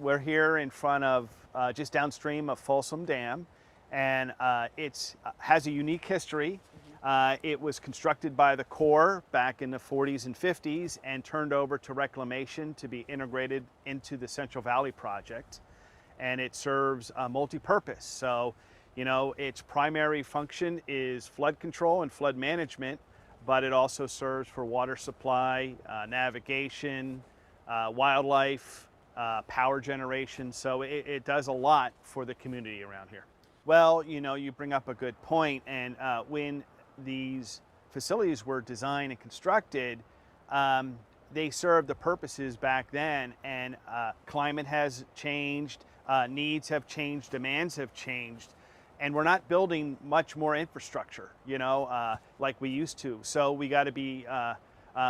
we're here in front of just downstream of Folsom Dam, and it has a unique history. It was constructed by the Corps back in the 40s and 50s and turned over to reclamation to be integrated into the Central Valley Project. And it serves a multi-purpose. So, you know, its primary function is flood control and flood management, but it also serves for water supply, navigation, wildlife, power generation. So it does a lot for the community around here. Well, you know, you bring up a good point, and when these facilities were designed and constructed, they served the purposes back then, and climate has changed, needs have changed, demands have changed, and we're not building much more infrastructure, you know, like we used to. So we got to be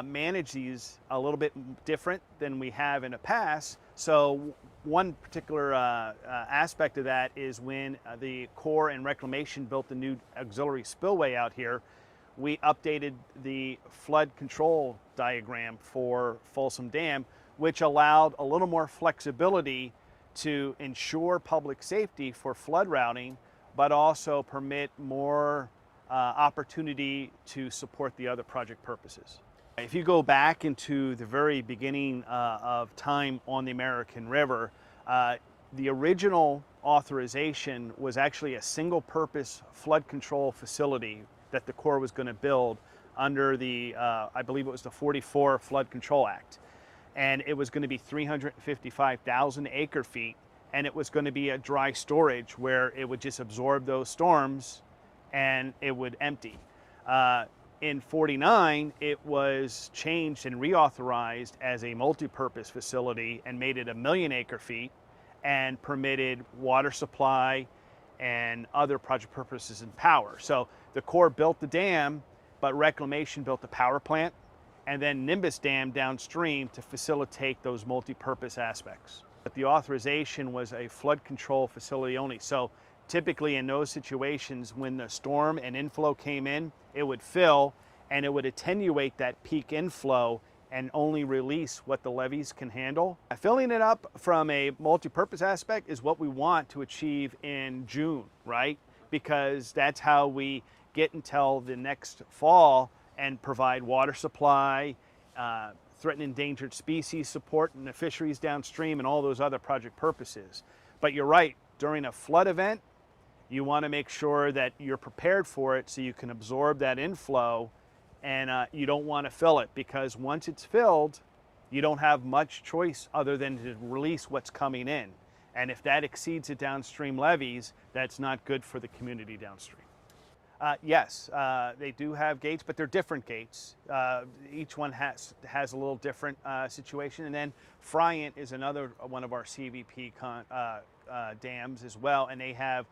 manage these a little bit different than we have in the past. So one particular aspect of that is when the Corps and Reclamation built the new auxiliary spillway out here, we updated the flood control diagram for Folsom Dam, which allowed a little more flexibility to ensure public safety for flood routing, but also permit more opportunity to support the other project purposes. If you go back into the very beginning of time on the American River, the original authorization was actually a single-purpose flood control facility that the Corps was going to build under the, I believe it was the 44 Flood Control Act. And it was going to be 355,000 acre feet, and it was going to be a dry storage where it would just absorb those storms and it would empty. In 49, it was changed and reauthorized as a multi-purpose facility and made it 1 million acre feet and permitted water supply and other project purposes and power. So the Corps built the dam, but Reclamation built the power plant, and then Nimbus Dam downstream to facilitate those multi-purpose aspects. But the authorization was a flood control facility only. So typically in those situations, when the storm and inflow came in, it would fill and it would attenuate that peak inflow and only release what the levees can handle. Filling it up from a multi-purpose aspect is what we want to achieve in June, right? Because that's how we get until the next fall and provide water supply, threatened endangered species support in the fisheries downstream, and all those other project purposes. But you're right, during a flood event, you want to make sure that you're prepared for it so you can absorb that inflow, and you don't want to fill it, because once it's filled, you don't have much choice other than to release what's coming in. And if that exceeds the downstream levees, that's not good for the community downstream. Yes, they do have gates, but they're different gates. Each one has a little different situation. And then Friant is another one of our CVP dams as well, and they have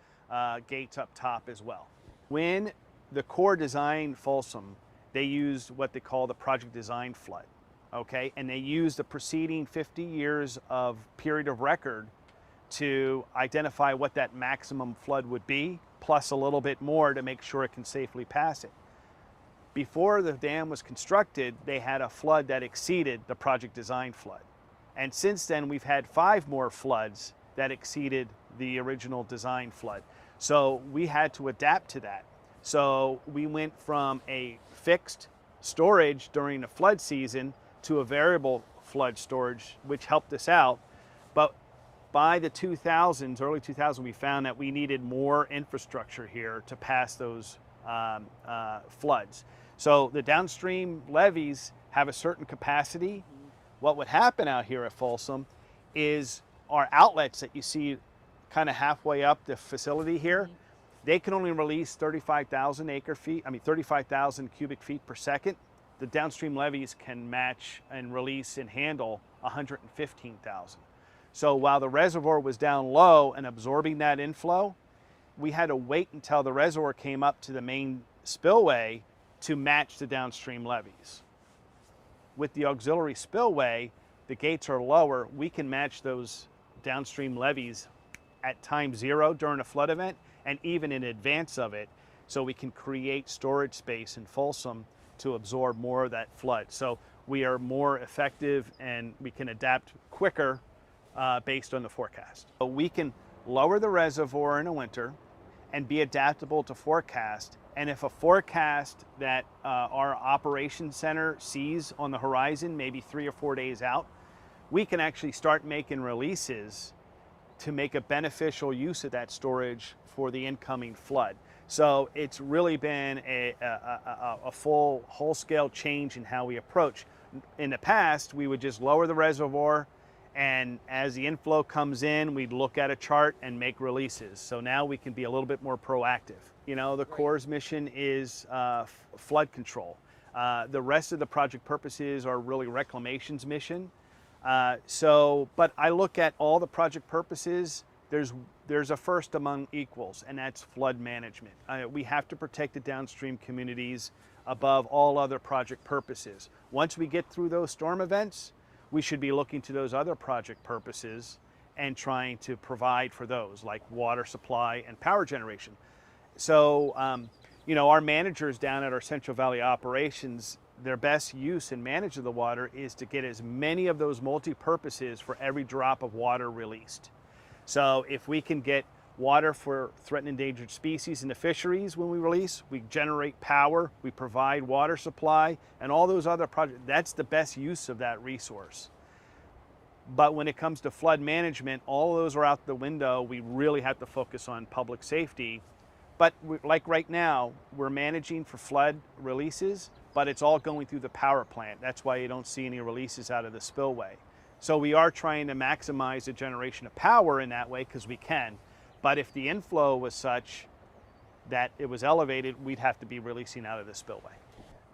gates up top as well. When the Corps designed Folsom, they used what they call the project design flood, okay? And they used the preceding 50 years of period of record to identify what that maximum flood would be, plus a little bit more to make sure it can safely pass it. Before the dam was constructed, they had a flood that exceeded the project design flood. And since then, we've had 5 more floods that exceeded the original design flood. So we had to adapt to that. So we went from a fixed storage during the flood season to a variable flood storage, which helped us out. But by the 2000s, early 2000s, we found that we needed more infrastructure here to pass those floods. So the downstream levees have a certain capacity. What would happen out here at Folsom is our outlets that you see kind of halfway up the facility here, they can only release 35,000 cubic feet per second. The downstream levees can match and release and handle 115,000. So while the reservoir was down low and absorbing that inflow, we had to wait until the reservoir came up to the main spillway to match the downstream levees. With the auxiliary spillway, the gates are lower. We can match those downstream levees at time 0 during a flood event, and even in advance of it, so we can create storage space in Folsom to absorb more of that flood. So we are more effective and we can adapt quicker based on the forecast. So we can lower the reservoir in the winter and be adaptable to forecast. And if a forecast that our operations center sees on the horizon, maybe 3 or 4 days out, we can actually start making releases to make a beneficial use of that storage for the incoming flood. So it's really been a full whole-scale change in how we approach. In the past, we would just lower the reservoir, and as the inflow comes in, we'd look at a chart and make releases. So now we can be a little bit more proactive. You know, the Corps' mission is flood control. The rest of the project purposes are really reclamation's mission. But I look at all the project purposes, there's a first among equals, and that's flood management. We have to protect the downstream communities above all other project purposes. Once we get through those storm events, we should be looking to those other project purposes and trying to provide for those, like water supply and power generation. So, you know, our managers down at our Central Valley operations, their best use and manage of the water is to get as many of those multi-purposes for every drop of water released. So if we can get water for threatened endangered species in the fisheries when we release, we generate power, we provide water supply, and all those other projects, that's the best use of that resource. But when it comes to flood management, all of those are out the window. We really have to focus on public safety. But like right now, we're managing for flood releases, but it's all going through the power plant. That's why you don't see any releases out of the spillway. So we are trying to maximize the generation of power in that way because we can. But if the inflow was such that it was elevated, we'd have to be releasing out of the spillway.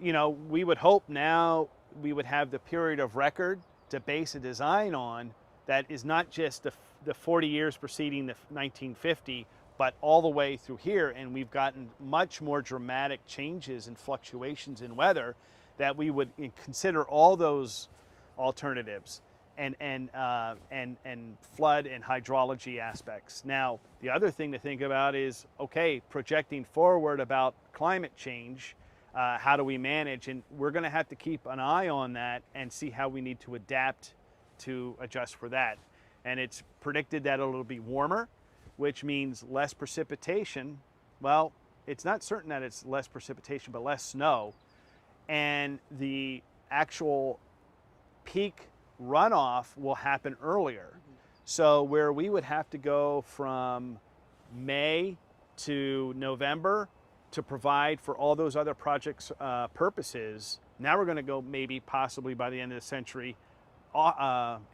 You know, we would hope now we would have the period of record to base a design on that is not just the 40 years preceding the 1950, but all the way through here. And we've gotten much more dramatic changes and fluctuations in weather that we would consider all those alternatives and flood and hydrology aspects. Now, the other thing to think about is, okay, projecting forward about climate change, how do we manage? And we're going to have to keep an eye on that and see how we need to adapt to adjust for that. And it's predicted that it'll be warmer, which means less precipitation. Well, it's not certain that it's less precipitation, but less snow. And the actual peak runoff will happen earlier. So where we would have to go from May to November to provide for all those other projects purposes, now we're going to go maybe possibly by the end of the century,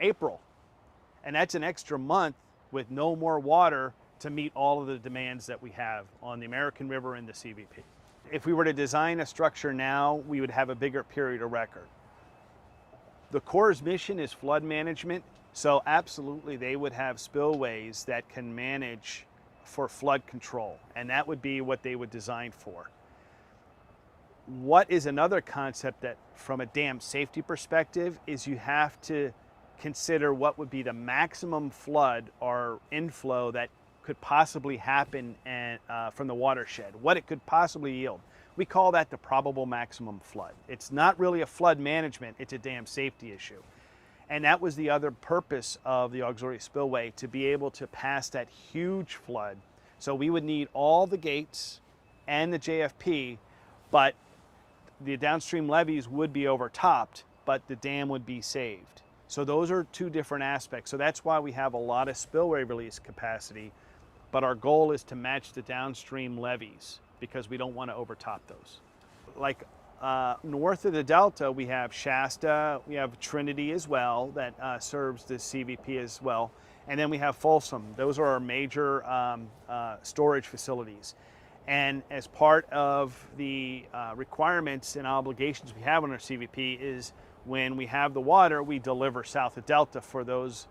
April. And that's an extra month with no more water to meet all of the demands that we have on the American River and the CVP. If we were to design a structure now, we would have a bigger period of record. The Corps' mission is flood management, so absolutely they would have spillways that can manage for flood control, and that would be what they would design for. What is another concept that, from a dam safety perspective, is you have to consider what would be the maximum flood or inflow that could possibly happen from the watershed, what it could possibly yield. We call that the probable maximum flood. It's not really a flood management, it's a dam safety issue. And that was the other purpose of the auxiliary spillway, to be able to pass that huge flood. So we would need all the gates and the JFP, but the downstream levees would be overtopped, but the dam would be saved. So those are two different aspects. So that's why we have a lot of spillway release capacity, but our goal is to match the downstream levees because we don't want to overtop those. Like north of the Delta, we have Shasta, we have Trinity as well that serves the CVP as well. And then we have Folsom. Those are our major storage facilities. And as part of the requirements and obligations we have on our CVP is when we have the water, we deliver south of Delta for those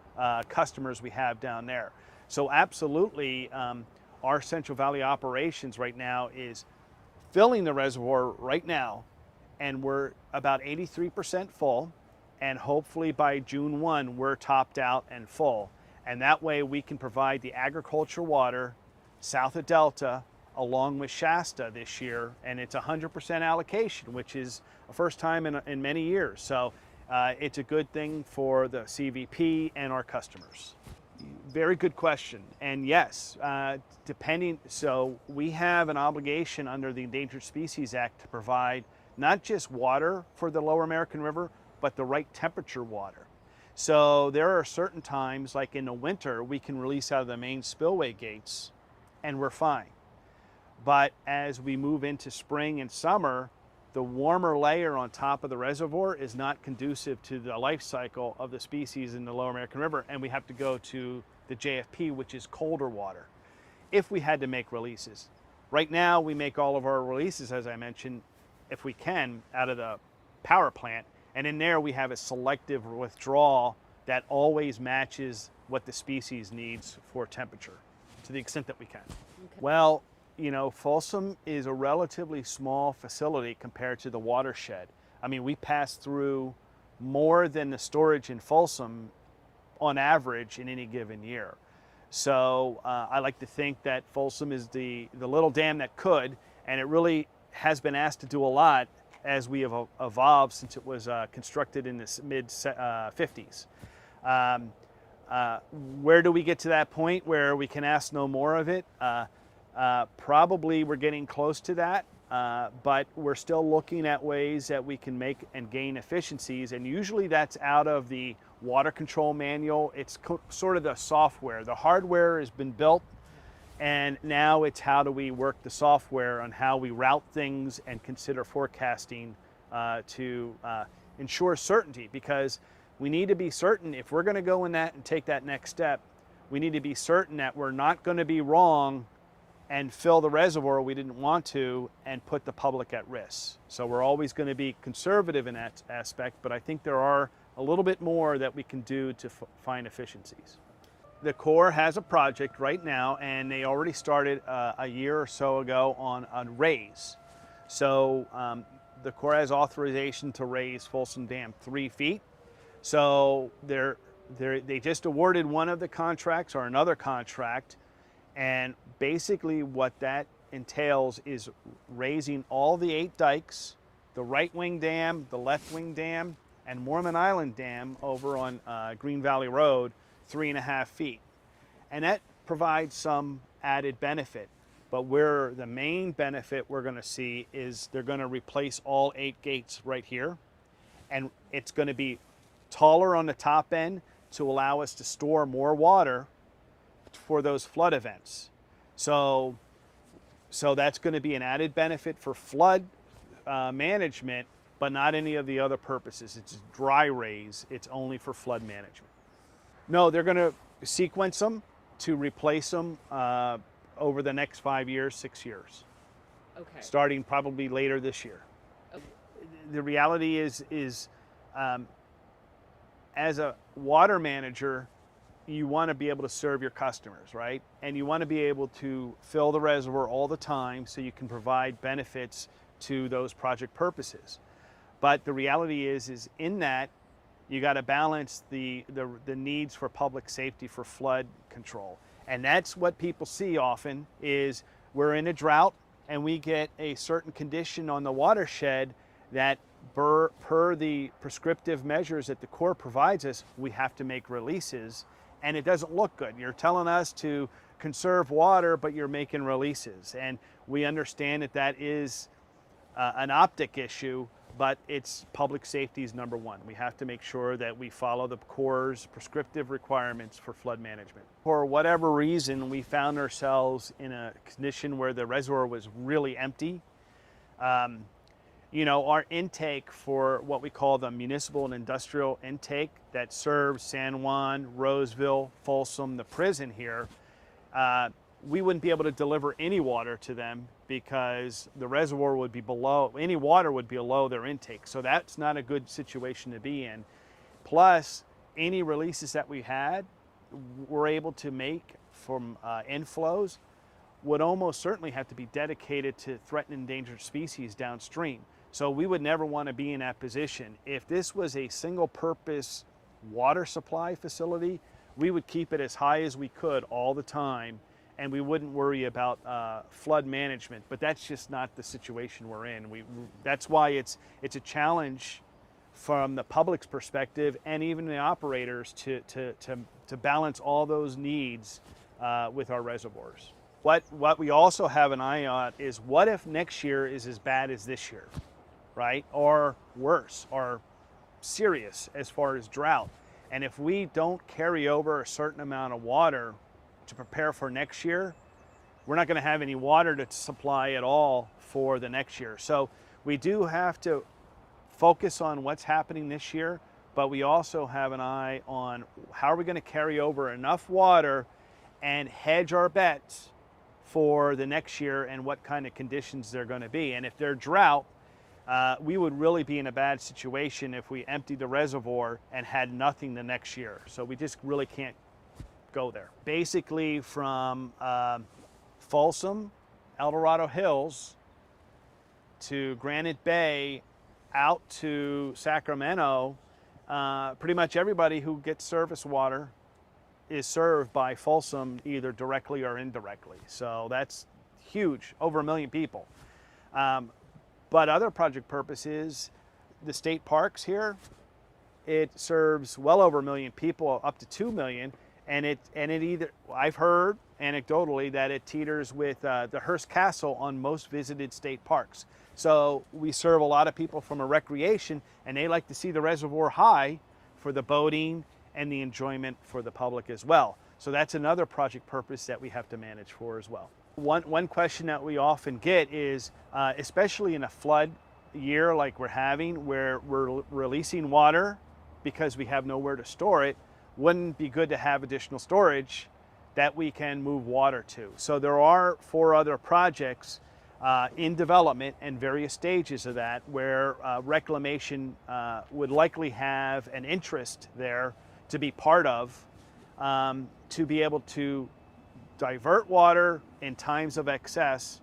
customers we have down there. So absolutely, our Central Valley operations right now is filling the reservoir right now, and we're about 83% full, and hopefully by June 1, we're topped out and full. And that way we can provide the agricultural water south of Delta along with Shasta this year, and it's 100% allocation, which is a first time in many years. So It's a good thing for the CVP and our customers. Very good question. And yes, so we have an obligation under the Endangered Species Act to provide not just water for the Lower American River, but the right temperature water. So there are certain times, like in the winter, we can release out of the main spillway gates and we're fine. But as we move into spring and summer, the warmer layer on top of the reservoir is not conducive to the life cycle of the species in the Lower American River, and we have to go to the JFP, which is colder water, if we had to make releases. Right now, we make all of our releases, as I mentioned, if we can, out of the power plant, and in there we have a selective withdrawal that always matches what the species needs for temperature, to the extent that we can. Okay. Well, you know, Folsom is a relatively small facility compared to the watershed. I mean, we pass through more than the storage in Folsom on average in any given year. So I like to think that Folsom is the little dam that could, and it really has been asked to do a lot as we have evolved since it was constructed in the mid-50s. Where do we get to that point where we can ask no more of it? Probably we're getting close to that, but we're still looking at ways that we can make and gain efficiencies, and usually that's out of the water control manual. It's sort of the software. The hardware has been built, and now it's how do we work the software on how we route things and consider forecasting to ensure certainty, because we need to be certain if we're going to go in that and take that next step, we need to be certain that we're not going to be wrong and fill the reservoir we didn't want to and put the public at risk. So we're always going to be conservative in that aspect, but I think there are a little bit more that we can do to find efficiencies. The Corps has a project right now, and they already started a year or so ago on raise. So the Corps has authorization to raise Folsom Dam 3 feet. So they just awarded one of the contracts or another contract, and basically what that entails is raising all the 8 dikes, the right wing dam, the left wing dam, and Mormon Island Dam over on Green Valley Road, 3.5 feet. And that provides some added benefit. But where the main benefit we're going to see is they're going to replace all 8 gates right here. And it's going to be taller on the top end to allow us to store more water for those flood events. So that's going to be an added benefit for flood management, but not any of the other purposes. It's dry raise. It's only for flood management. No, they're going to sequence them to replace them over the next 5 years, 6 years. Okay. Starting probably later this year. Okay. The reality is as a water manager, you want to be able to serve your customers, right? And you want to be able to fill the reservoir all the time so you can provide benefits to those project purposes. But the reality is in that you got to balance the needs for public safety for flood control. And that's what people see often is we're in a drought and we get a certain condition on the watershed that per the prescriptive measures that the Corps provides us, we have to make releases, and it doesn't look good. You're telling us to conserve water, but you're making releases. And we understand that that is an optic issue, but it's public safety is number one. We have to make sure that we follow the Corps' prescriptive requirements for flood management. For whatever reason, we found ourselves in a condition where the reservoir was really empty. You know, our intake for what we call the municipal and industrial intake that serves San Juan, Roseville, Folsom, the prison here, we wouldn't be able to deliver any water to them because the reservoir would be below, any water would be below their intake. So that's not a good situation to be in. Plus, any releases that we had, we're able to make from inflows would almost certainly have to be dedicated to threatened endangered species downstream. So we would never want to be in that position. If this was a single purpose water supply facility, we would keep it as high as we could all the time, and we wouldn't worry about flood management. But that's just not the situation we're in. That's why it's a challenge from the public's perspective and even the operators to balance all those needs with our reservoirs. What we also have an eye on is what if next year is as bad as this year, right? Or worse, or serious as far as drought. And if we don't carry over a certain amount of water to prepare for next year, we're not going to have any water to supply at all for the next year. So we do have to focus on what's happening this year, but we also have an eye on how are we going to carry over enough water and hedge our bets for the next year and what kind of conditions they're going to be. And if they're drought, we would really be in a bad situation if we emptied the reservoir and had nothing the next year. So we just really can't go there. Basically from Folsom, El Dorado Hills to Granite Bay out to Sacramento, pretty much everybody who gets surface water is served by Folsom either directly or indirectly. So that's huge, over 1 million people. But other project purposes, the state parks here, it serves well over 1 million people, up to 2 million. And it either, I've heard anecdotally that it teeters with the Hearst Castle on most visited state parks. So we serve a lot of people from a recreation, and they like to see the reservoir high for the boating and the enjoyment for the public as well. So that's another project purpose that we have to manage for as well. One question that we often get is, especially in a flood year like we're having, where we're releasing water because we have nowhere to store it, wouldn't it be good to have additional storage that we can move water to? So there are 4 other projects in development and various stages of that where reclamation would likely have an interest there to be part of, to be able to divert water in times of excess.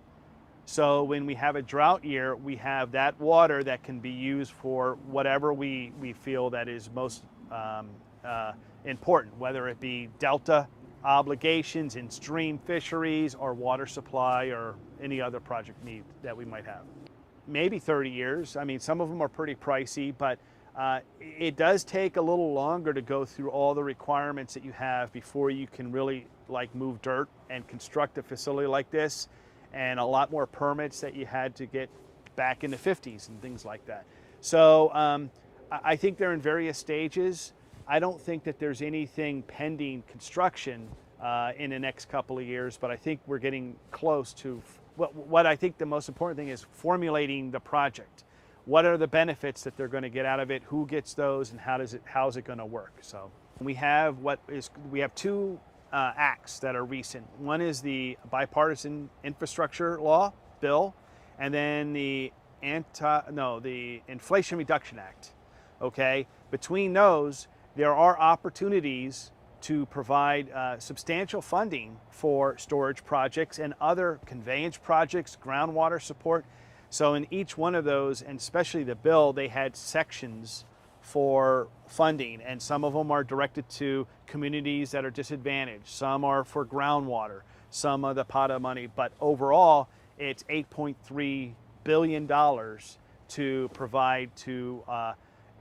So when we have a drought year, we have that water that can be used for whatever we feel that is most important, whether it be delta obligations in stream fisheries or water supply or any other project need that we might have. Maybe 30 years. I mean, some of them are pretty pricey, but it does take a little longer to go through all the requirements that you have before you can really like move dirt and construct a facility like this, and a lot more permits that you had to get back in the 50s and things like that. So I think they're in various stages. I don't think that there's anything pending construction in the next couple of years, but I think we're getting close to what I think the most important thing is formulating the project. What are the benefits that they're going to get out of it? Who gets those, and how is it going to work? So we have 2 acts that are recent. One is the bipartisan infrastructure law bill, and then the Inflation Reduction Act. Okay, between those, there are opportunities to provide substantial funding for storage projects and other conveyance projects, groundwater support. So in each one of those, and especially the bill, they had sections for funding, and some of them are directed to communities that are disadvantaged. Some are for groundwater, some of the pot of money, but overall it's $8.3 billion to provide to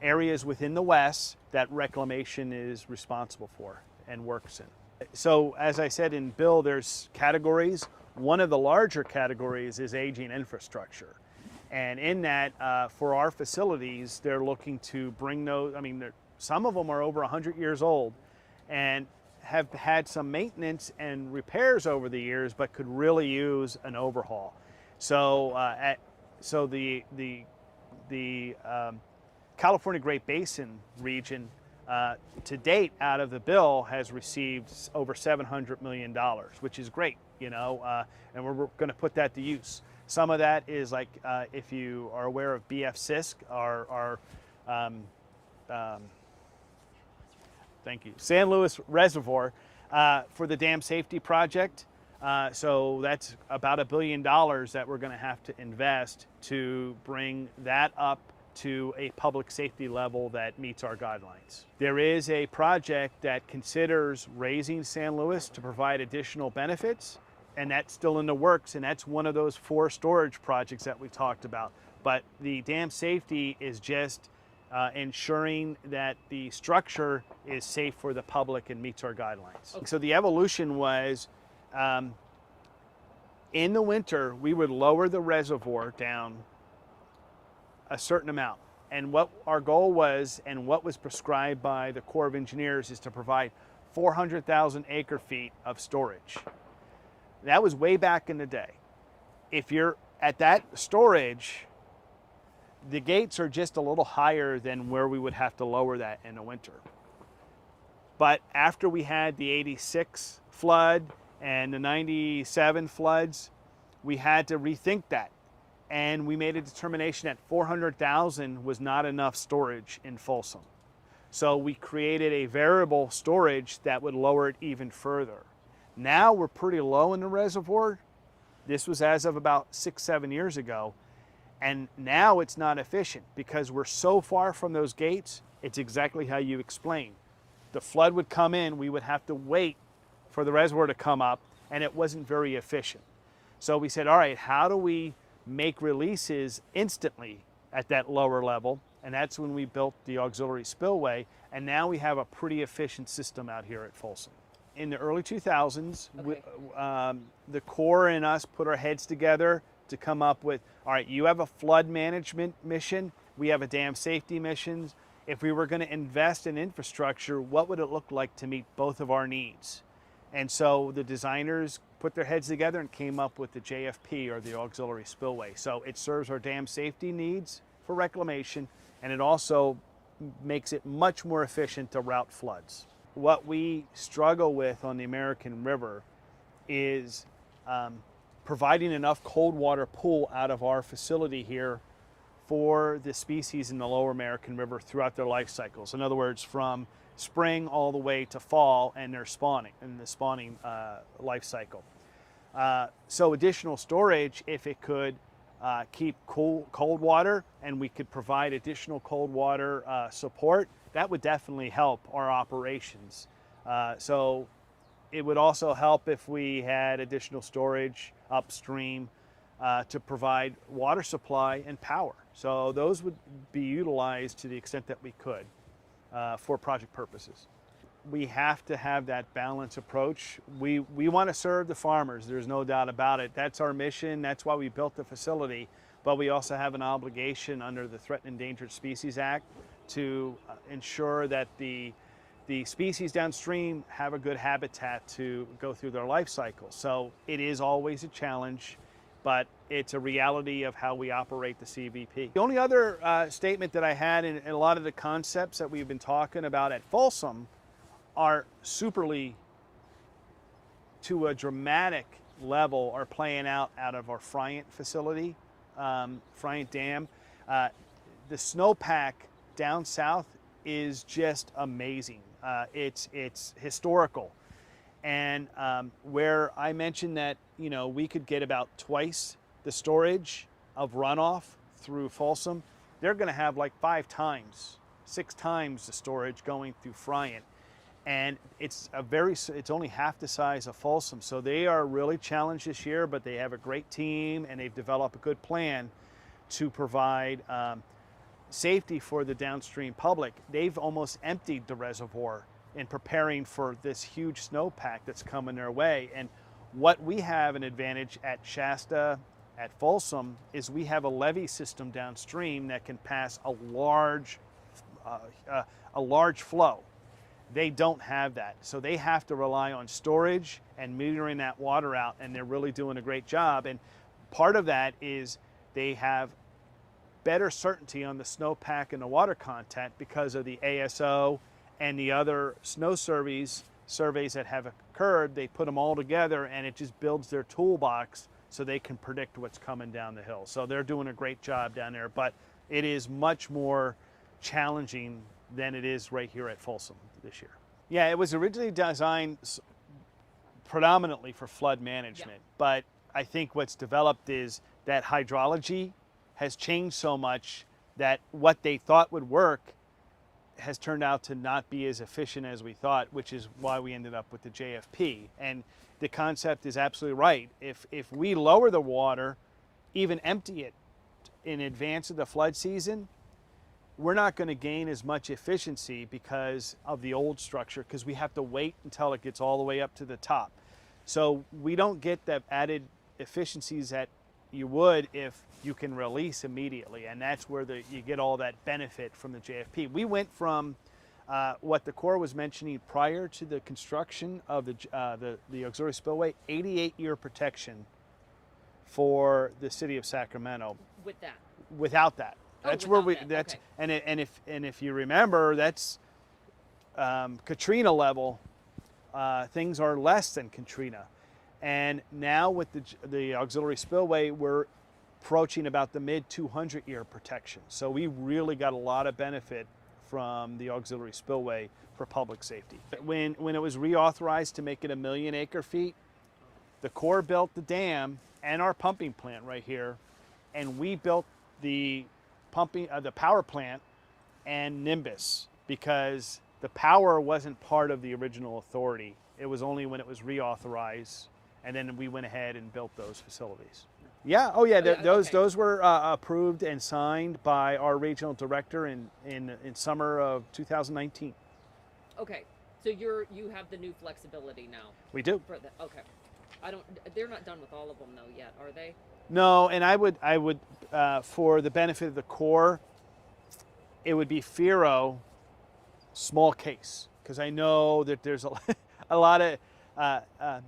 areas within the West that reclamation is responsible for and works in. So as I said in Bill, there's categories. One of the larger categories is aging infrastructure. And in that, for our facilities, they're looking to bring those, I mean, some of them are over 100 years old and have had some maintenance and repairs over the years, but could really use an overhaul. So, the California Great Basin region, to date, out of the bill, has received over $700 million, which is great, you know, and we're going to put that to use. Some of that is like, if you are aware of BF-CISC, our thank you, San Luis Reservoir, for the dam safety project. So that's about $1 billion that we're going to have to invest to bring that up to a public safety level that meets our guidelines. There is a project that considers raising San Luis to provide additional benefits, and that's still in the works, and that's one of those 4 storage projects that we talked about. But the dam safety is just ensuring that the structure is safe for the public and meets our guidelines. Okay. So the evolution was, in the winter, we would lower the reservoir down a certain amount. And what our goal was, and what was prescribed by the Corps of Engineers, is to provide 400,000 acre feet of storage. That was way back in the day. If you're at that storage, the gates are just a little higher than where we would have to lower that in the winter. But after we had the 86 flood and the 97 floods, we had to rethink that. And we made a determination that 400,000 was not enough storage in Folsom. So we created a variable storage that would lower it even further. Now we're pretty low in the reservoir. This was as of about 6-7 years ago. And now it's not efficient because we're so far from those gates. It's exactly how you explained. The flood would come in, we would have to wait for the reservoir to come up, and it wasn't very efficient. So we said, all right, how do we make releases instantly at that lower level? And that's when we built the auxiliary spillway, and now we have a pretty efficient system out here at Folsom. In the early 2000s, okay, the Corps and us put our heads together to come up with, all right, you have a flood management mission, we have a dam safety mission. If we were going to invest in infrastructure, what would it look like to meet both of our needs? And so the designers put their heads together and came up with the JFP, or the auxiliary spillway. So it serves our dam safety needs for reclamation, and it also makes it much more efficient to route floods. What we struggle with on the American River is providing enough cold water pool out of our facility here for the species in the lower American River throughout their life cycles. In other words, from spring all the way to fall and their spawning, and the spawning life cycle. So additional storage, if it could keep cold water and we could provide additional cold water support, that would definitely help our operations. So it would also help if we had additional storage upstream to provide water supply and power. So those would be utilized to the extent that we could for project purposes. We have to have that balanced approach. We want to serve the farmers, there's no doubt about it. That's our mission, that's why we built the facility, but we also have an obligation under the Threatened and Endangered Species Act to ensure that the species downstream have a good habitat to go through their life cycle. So it is always a challenge, but it's a reality of how we operate the CVP. The only other statement that I had in a lot of the concepts that we've been talking about at Folsom are superly, to a dramatic level, are playing out of our Friant facility, Friant Dam. The snowpack down south is just amazing. It's historical. And where I mentioned that, you know, we could get about twice the storage of runoff through Folsom, they're going to have like 5 times, 6 times the storage going through Friant. And it's only half the size of Folsom. So they are really challenged this year, but they have a great team and they've developed a good plan to provide safety for the downstream public. They've almost emptied the reservoir in preparing for this huge snowpack that's coming their way. And what we have an advantage at Shasta, at Folsom, is we have a levee system downstream that can pass a large flow. They don't have that. So they have to rely on storage and metering that water out, and they're really doing a great job. And part of that is they have better certainty on the snowpack and the water content because of the ASO and the other snow surveys that have occurred. They put them all together and it just builds their toolbox so they can predict what's coming down the hill. So they're doing a great job down there, but it is much more challenging than it is right here at Folsom this year. Yeah, it was originally designed predominantly for flood management, but I think what's developed is that hydrology has changed so much that what they thought would work has turned out to not be as efficient as we thought, which is why we ended up with the JFP. And the concept is absolutely right. If we lower the water, even empty it in advance of the flood season, we're not going to gain as much efficiency because of the old structure, because we have to wait until it gets all the way up to the top. So we don't get the added efficiencies that you would if you can release immediately, and that's where you get all that benefit from the JFP. We went from what the Corps was mentioning prior to the construction of the auxiliary spillway, 88-year protection for the city of Sacramento. With that? Without that. That's where we. That. That's Okay. and if you remember, that's Katrina level. Things are less than Katrina, and now with the auxiliary spillway, we're approaching about the mid 200-year protection. So we really got a lot of benefit from the auxiliary spillway for public safety. When it was reauthorized to make it 1 million acre-feet, the Corps built the dam and our pumping plant right here, and we built the power plant and Nimbus, because the power wasn't part of the original authority. It was only when it was reauthorized, and then we went ahead and built those facilities. Yeah, those were approved and signed by our regional director in summer of 2019. Okay, so you have the new flexibility now. We do. Okay, they're not done with all of them though yet, are they? No, and I would for the benefit of the Corps, it would be FERO small case, because I know that there's a lot of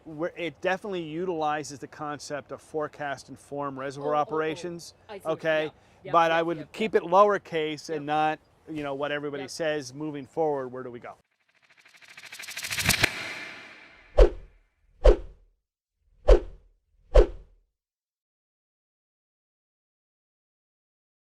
where it definitely utilizes the concept of forecast informed reservoir operations. I see. Okay, Yep, but yep, I would yep, keep it lowercase and Yep. not what everybody Yep. says moving forward. Where do we go?